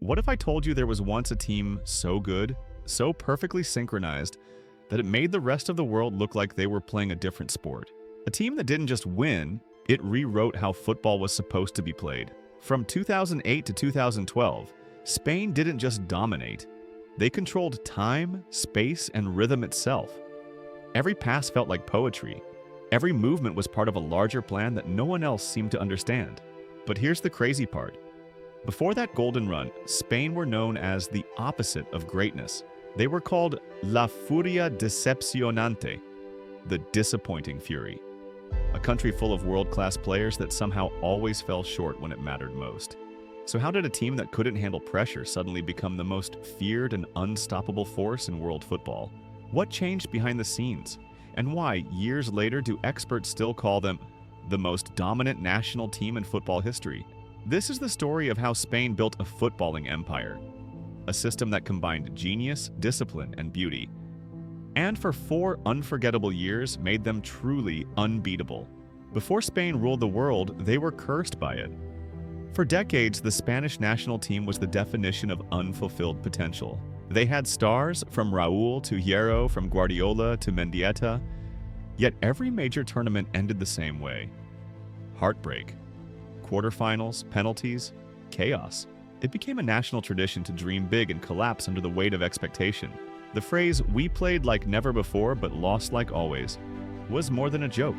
What if I told you there was once a team so good, so perfectly synchronized, that it made the rest of the world look like they were playing a different sport? A team that didn't just win, it rewrote how football was supposed to be played. From 2008 to 2012, Spain didn't just dominate. They controlled time, space, and rhythm itself. Every pass felt like poetry. Every movement was part of a larger plan that no one else seemed to understand. But here's the crazy part. Before that golden run, Spain were known as the opposite of greatness. They were called La Furia Decepcionante, the disappointing fury. A country full of world-class players that somehow always fell short when it mattered most. So how did a team that couldn't handle pressure suddenly become the most feared and unstoppable force in world football? What changed behind the scenes? And why, years later, do experts still call them the most dominant national team in football history? This is the story of how Spain built a footballing empire, a system that combined genius, discipline, and beauty, and for 4 unforgettable years made them truly unbeatable. Before Spain ruled the world, they were cursed by it. For decades, the Spanish national team was the definition of unfulfilled potential. They had stars from Raúl to Hierro, from Guardiola to Mendieta, yet every major tournament ended the same way. Heartbreak. Quarterfinals, penalties, chaos. It became a national tradition to dream big and collapse under the weight of expectation. The phrase, "we played like never before but lost like always," was more than a joke.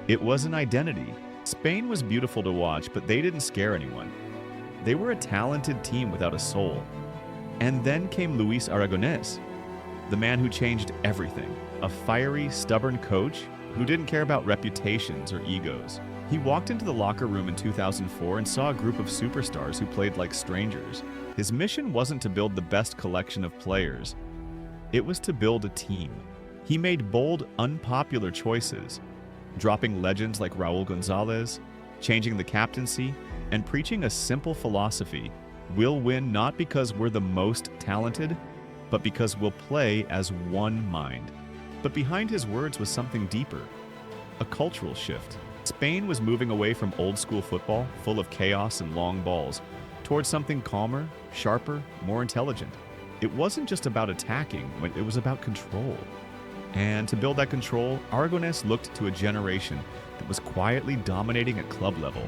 It was an identity. Spain was beautiful to watch, but they didn't scare anyone. They were a talented team without a soul. And then came Luis Aragonés, the man who changed everything. A fiery, stubborn coach who didn't care about reputations or egos. He walked into the locker room in 2004 and saw a group of superstars who played like strangers. His mission wasn't to build the best collection of players. It was to build a team. He made bold, unpopular choices, dropping legends like Raúl González, changing the captaincy, and preaching a simple philosophy: we'll win not because we're the most talented, but because we'll play as one mind. But behind his words was something deeper, a cultural shift. Spain was moving away from old-school football, full of chaos and long balls, towards something calmer, sharper, more intelligent. It wasn't just about attacking, it was about control. And to build that control, Aragonés looked to a generation that was quietly dominating at club level.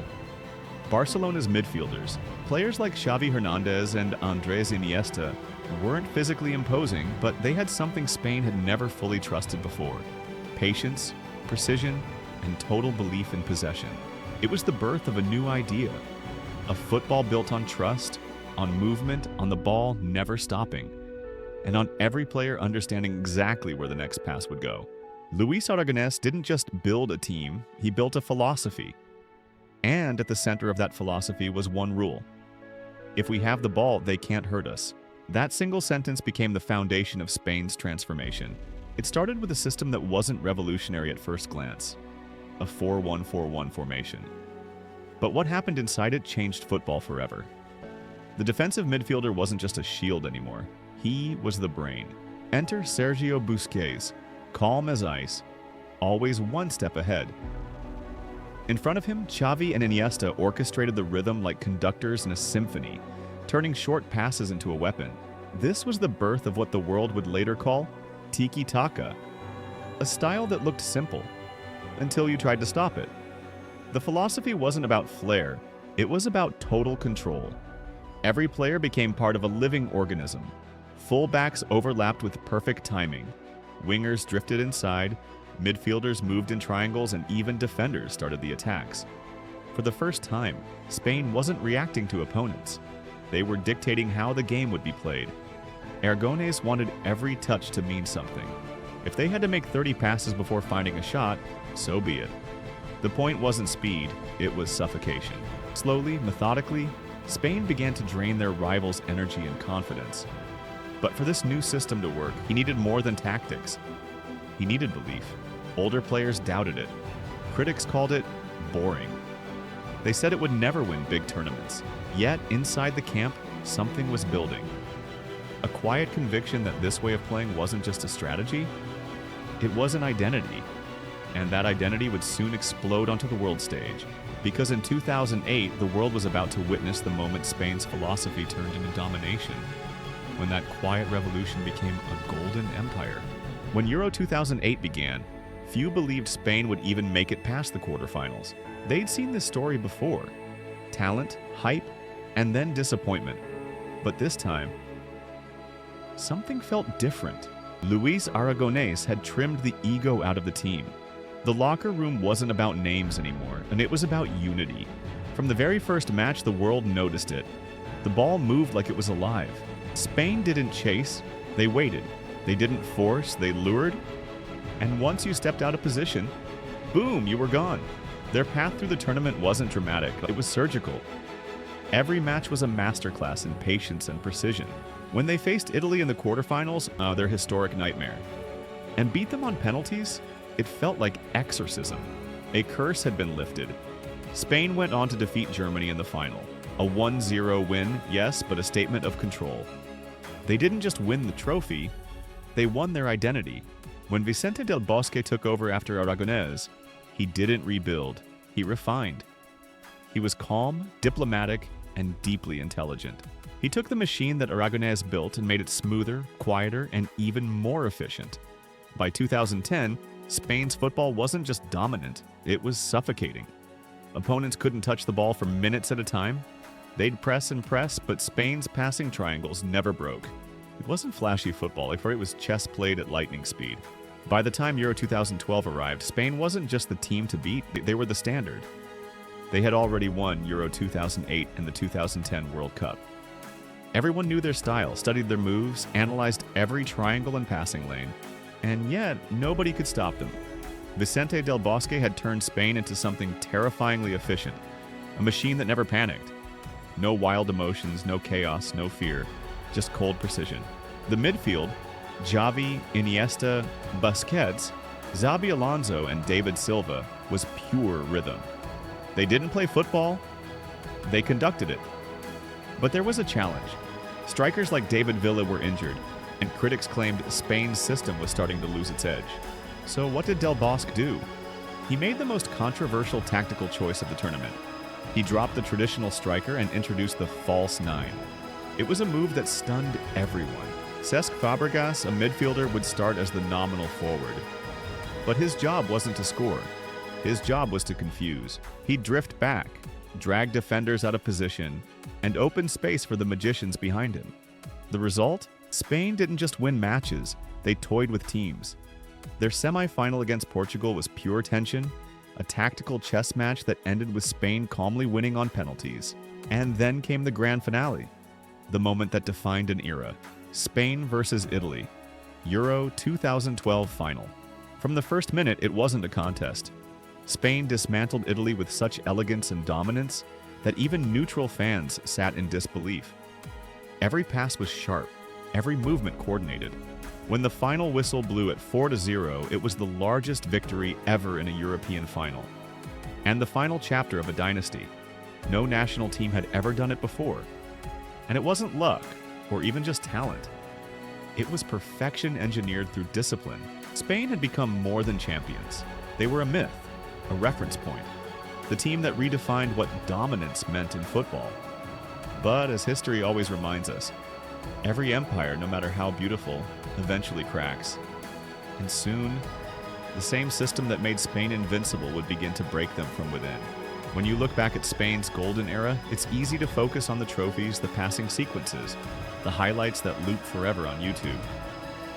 Barcelona's midfielders, players like Xavi Hernández and Andrés Iniesta, weren't physically imposing, but they had something Spain had never fully trusted before: patience, precision, and total belief in possession. It was the birth of a new idea, a football built on trust, on movement, on the ball never stopping, and on every player understanding exactly where the next pass would go. Luis Aragonés didn't just build a team, he built a philosophy. And at the center of that philosophy was one rule: if we have the ball, they can't hurt us. That single sentence became the foundation of Spain's transformation. It started with a system that wasn't revolutionary at first glance, a 4-1-4-1 formation. But what happened inside it changed football forever. The defensive midfielder wasn't just a shield anymore. He was the brain. Enter Sergio Busquets, calm as ice, always one step ahead. In front of him, Xavi and Iniesta orchestrated the rhythm like conductors in a symphony, turning short passes into a weapon. This was the birth of what the world would later call tiki-taka, a style that looked simple, until you tried to stop it. The philosophy wasn't about flair, it was about total control. Every player became part of a living organism. Fullbacks overlapped with perfect timing. Wingers drifted inside, midfielders moved in triangles, and even defenders started the attacks. For the first time, Spain wasn't reacting to opponents. They were dictating how the game would be played. Aragonés wanted every touch to mean something. If they had to make 30 passes before finding a shot, so be it. The point wasn't speed, it was suffocation. Slowly, methodically, Spain began to drain their rivals' energy and confidence. But for this new system to work, he needed more than tactics. He needed belief. Older players doubted it. Critics called it boring. They said it would never win big tournaments. Yet, inside the camp, something was building. A quiet conviction that this way of playing wasn't just a strategy, it was an identity. And that identity would soon explode onto the world stage. Because in 2008, the world was about to witness the moment Spain's philosophy turned into domination, when that quiet revolution became a golden empire. When Euro 2008 began, few believed Spain would even make it past the quarterfinals. They'd seen this story before. Talent, hype, and then disappointment. But this time, something felt different. Luis Aragonés had trimmed the ego out of the team. The locker room wasn't about names anymore, and it was about unity. From the very first match, the world noticed it. The ball moved like it was alive. Spain didn't chase, they waited. They didn't force, they lured. And once you stepped out of position, boom, you were gone. Their path through the tournament wasn't dramatic, it was surgical. Every match was a masterclass in patience and precision. When they faced Italy in the quarterfinals, their historic nightmare, and beat them on penalties, it felt like exorcism. A curse had been lifted. Spain went on to defeat Germany in the final. A 1-0 win, yes, but a statement of control. They didn't just win the trophy, they won their identity. When Vicente del Bosque took over after Aragonés, he didn't rebuild, he refined. He was calm, diplomatic, and deeply intelligent. He took the machine that Aragonés built and made it smoother, quieter, and even more efficient. By 2010, Spain's football wasn't just dominant, it was suffocating. Opponents couldn't touch the ball for minutes at a time. They'd press and press, but Spain's passing triangles never broke. It wasn't flashy football, it was chess played at lightning speed. By the time Euro 2012 arrived, Spain wasn't just the team to beat, they were the standard. They had already won Euro 2008 and the 2010 World Cup. Everyone knew their style, studied their moves, analyzed every triangle and passing lane, and yet nobody could stop them. Vicente del Bosque had turned Spain into something terrifyingly efficient, a machine that never panicked. No wild emotions, no chaos, no fear, just cold precision. The midfield, Xavi, Iniesta, Busquets, Xabi Alonso, and David Silva, was pure rhythm. They didn't play football, they conducted it. But there was a challenge. Strikers like David Villa were injured, and critics claimed Spain's system was starting to lose its edge. So what did Del Bosque do? He made the most controversial tactical choice of the tournament. He dropped the traditional striker and introduced the false nine. It was a move that stunned everyone. Cesc Fabregas, a midfielder, would start as the nominal forward. But his job wasn't to score. His job was to confuse. He'd drift back, drag defenders out of position, and open space for the magicians behind him. The result? Spain didn't just win matches, they toyed with teams. Their semi-final against Portugal was pure tension, a tactical chess match that ended with Spain calmly winning on penalties. And then came the grand finale, the moment that defined an era. Spain versus Italy, Euro 2012 final. From the first minute, it wasn't a contest. Spain dismantled Italy with such elegance and dominance that even neutral fans sat in disbelief. Every pass was sharp, every movement coordinated. When the final whistle blew at 4-0, it was the largest victory ever in a European final. And the final chapter of a dynasty. No national team had ever done it before. And it wasn't luck, or even just talent. It was perfection engineered through discipline. Spain had become more than champions. They were a myth, a reference point, the team that redefined what dominance meant in football. But as history always reminds us, every empire, no matter how beautiful, eventually cracks. And soon, the same system that made Spain invincible would begin to break them from within. When you look back at Spain's golden era, it's easy to focus on the trophies, the passing sequences, the highlights that loop forever on YouTube.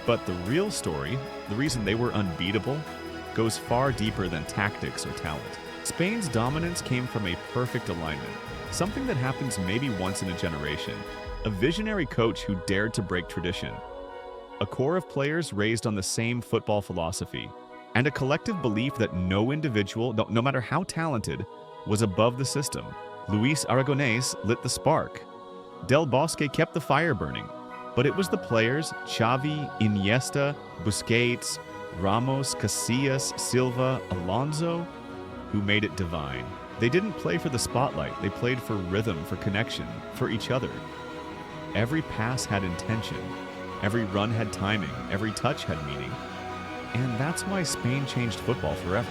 But the real story, the reason they were unbeatable, goes far deeper than tactics or talent. Spain's dominance came from a perfect alignment, something that happens maybe once in a generation. A visionary coach who dared to break tradition. A core of players raised on the same football philosophy. And a collective belief that no individual, no matter how talented, was above the system. Luis Aragonés lit the spark. Del Bosque kept the fire burning. But it was the players, Xavi, Iniesta, Busquets, Ramos, Casillas, Silva, Alonso, who made it divine. They didn't play for the spotlight, they played for rhythm, for connection, for each other. Every pass had intention, every run had timing, every touch had meaning. And that's why Spain changed football forever.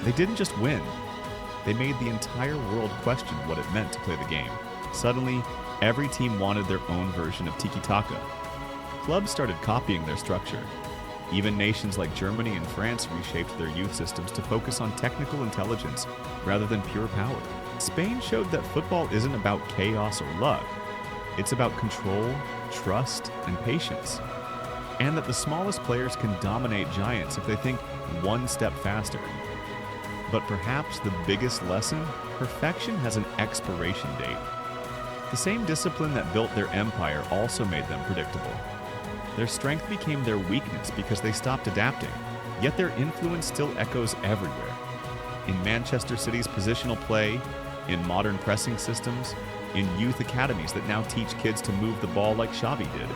They didn't just win, they made the entire world question what it meant to play the game. Suddenly, every team wanted their own version of tiki-taka. Clubs started copying their structure. Even nations like Germany and France reshaped their youth systems to focus on technical intelligence rather than pure power. Spain showed that football isn't about chaos or luck. It's about control, trust, and patience. And that the smallest players can dominate giants if they think one step faster. But perhaps the biggest lesson, perfection has an expiration date. The same discipline that built their empire also made them predictable. Their strength became their weakness because they stopped adapting, yet their influence still echoes everywhere. In Manchester City's positional play, in modern pressing systems, in youth academies that now teach kids to move the ball like Xavi did.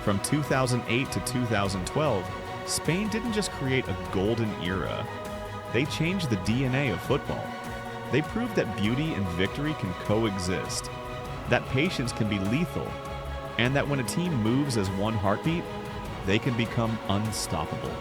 From 2008 to 2012, Spain didn't just create a golden era. They changed the DNA of football. They proved that beauty and victory can coexist, that patience can be lethal, and that when a team moves as one heartbeat, they can become unstoppable.